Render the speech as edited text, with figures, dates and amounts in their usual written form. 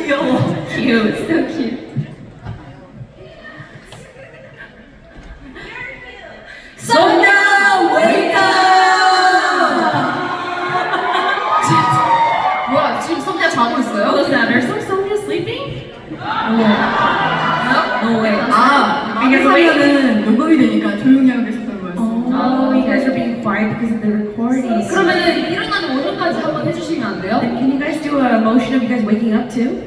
귀여워. Cute, so cute. Sonia, wake up! 뭐야, 지금 소피아 자고 있어요? Was that her? So Sonia sleeping? No way. 아, 이게 하면은 녹음이 되니까 조용히 하고 계셨던 거였어. Oh, you guys are being quiet because of the recording. 그러면은 일어나는 원효까지 한번 해주시면 안 돼요? Can you guys do a motion of you guys waking up too?